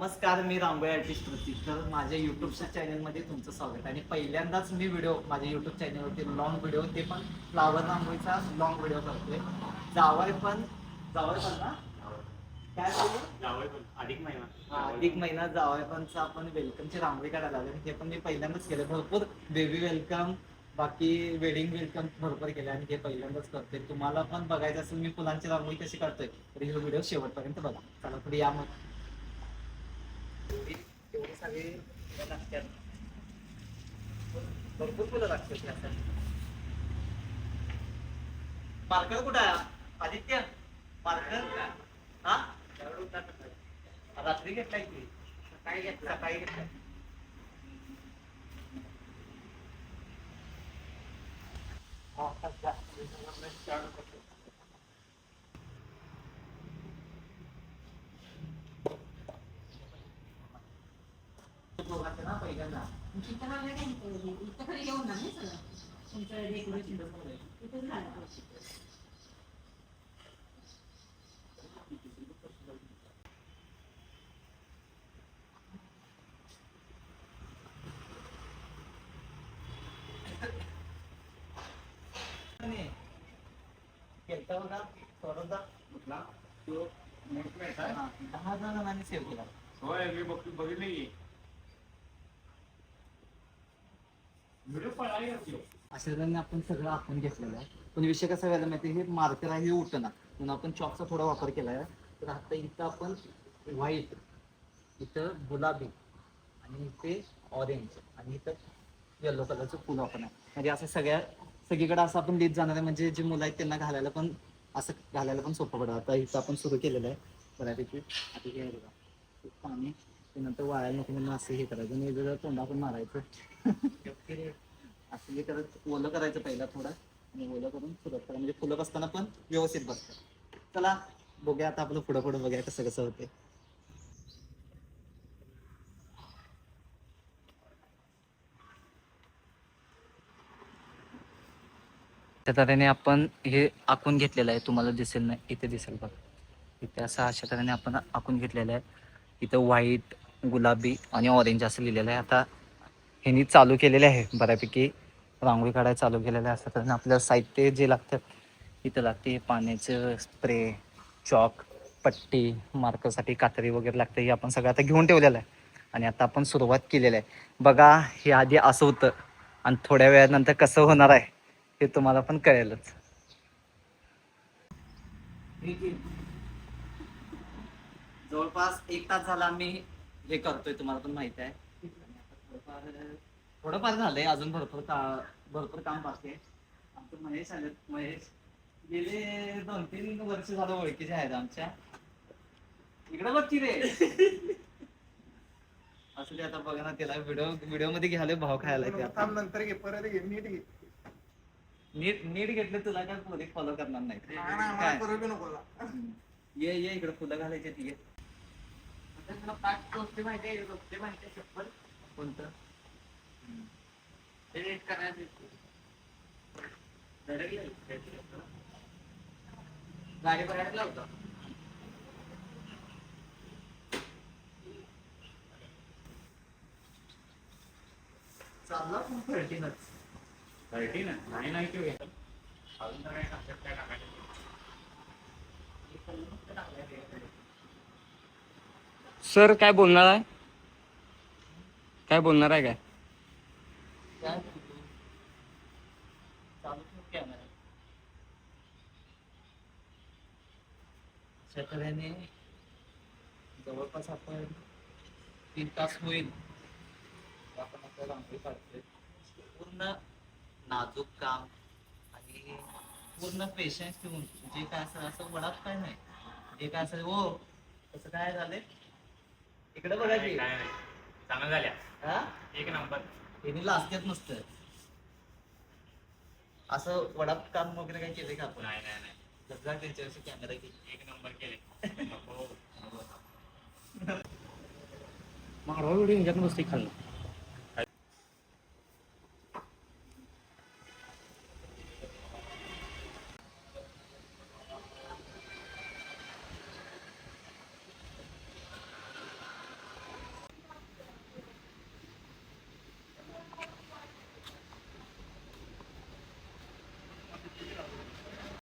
नमस्कार, मी रांगोळी आर्टिस्ट प्रतीक. तर माझ्या युट्यूबच्या चॅनलमध्ये तुमचं स्वागत. आणि पहिल्यांदाच मी व्हिडिओ माझ्या युट्यूब चॅनलवरती लॉंग व्हिडिओ, ते पण फ्लावर रांगोळीचा लॉंग व्हिडिओ करतोय. जावळ पण ना काय अधिक महिना जावळ पणचा आपण वेलकमची रांगोळी काढायला आलो. हे पण मी पहिल्यांदाच केलं. भरपूर बेबी वेलकम, बाकी वेडिंग वेलकम भरपूर केलं आणि हे पहिल्यांदाच करतोय. तुम्हाला पण बघायचं असेल मी फुलांची रांगोळी कशी काढतोय, तर हे व्हिडिओ शेवटपर्यंत बघा. चला पुढे या. मग एवढी सगळी लागतात, भरपूर फुलं लागतात यासाठी. मार्कर कुठं आहे आदित्य? मार्कर हा रात्री घेतलाय की सकाळी घेतला? सकाळी घेतलाय. ना पहिल्यांदा केलता बघा थोडासा कुठला तो 10 जणांनी सेव्ह केला. होय, मी बघितलं की व्हिडिओ पळाली होती. अशा तऱ्हेने आपण सगळं आखून घेतलेलं आहे. पण विषय कसा व्हायला माहिती, हे मार्कर आहे हे उठना म्हणून आपण चॉकचा थोडा वापर केला आहे. तर आता इथं आपण व्हाईट, इथं गुलाबी आणि इथे ऑरेंज आणि इथं येलो कलरचं फुल आपण आहे. म्हणजे असं सगळीकडे असं आपण लिहित जाणार आहे. म्हणजे जे मुलं आहेत त्यांना घालायला पण असं घालायला पण सोपं पडतं. आता इथं आपण सुरू केलेलं आहे बऱ्यापैकी. आता हे आहे बघा पाणी, नंतर वाळायला नको म्हणून असं हे करायचं आणि जर तोंडा पण मारायचं असं हे करत ओलं करायचं पहिला थोडं आणि ओलं करून सुरुवात करा, म्हणजे फुलं बसताना पण व्यवस्थित बसतात. चला बघूया आता आपलं पुढं पुढं बघूया कसं कसं होते. त्या तऱ्हेने आपण हे आखून घेतलेलं आहे. तुम्हाला दिसेल नाही, इथे दिसेल बघा. इथे असं अशा तऱ्हेने आपण आखून घेतलेलं आहे. इथं व्हाईट, गुलाबी आणि ऑरेंज असं लिहिलेलं आहे. आता ह्यांनी चालू केलेले आहे बऱ्यापैकी रांगोळी काढायला चालू केलेलं आहे. असं तऱ्हेने आपल्याला साहित्य जे लागतात इथं लागते. पाण्याचं स्प्रे, चॉक, पट्टी, मार्करसाठी कात्री वगैरे लागते. हे आपण सगळं आता घेऊन ठेवलेलं आहे आणि आता आपण सुरुवात केलेली आहे. बघा हे आधी असं होतं आणि थोड्या वेळानंतर कसं होणार आहे हे तुम्हाला पण कळेलच. जवळपास 1 तास झाला आम्ही हे करतोय, तुम्हाला पण माहित आहे. थोडंफार झालंय, अजून भरपूर काम बाकी आहे. आमचं महेश गेले 2-3 वर्ष झालं ओळखीचे आहेत आमच्या. इकडे बघ की रे असं ते आता बघा ना, त्याला व्हिडिओ मध्ये घ्यायला भाव खायला. नंतर घे, परत घे, नीट घे. नीट घेतलं तुला काय पोरी फॉलो करणार नाही. ये इकडे फुलं घालायचे ती. कोणतं गाडी भरायला होता चालला पण 13 नाही किंवा घेतात अजून तर काय टाकायचं. सर काय बोलणार आहे? काय बोलणार आहे? चालू कॅमेरा अशा तऱ्हेने जवळपास आपण 3 तास होईल आपण आता रांगोळी काढतोय. पूर्ण नाजूक काम आणि पूर्ण पेशन्स ठेवून जे काय असेल, असं वडाप काय नाही, जे काय असेल. हो तसं काय झालंय इकडे बघा की चांगलं झाल्या. हा 1 नंबर. त्यांनी लाजत्यात नसतं असं वडाप काम वगैरे काय केलंय का आपण? नाही सगळा त्यांच्यावरची कॅमेरा की 1 नंबर केले. मारवा व्हिडिओ इंजात नुसती खाल्लं.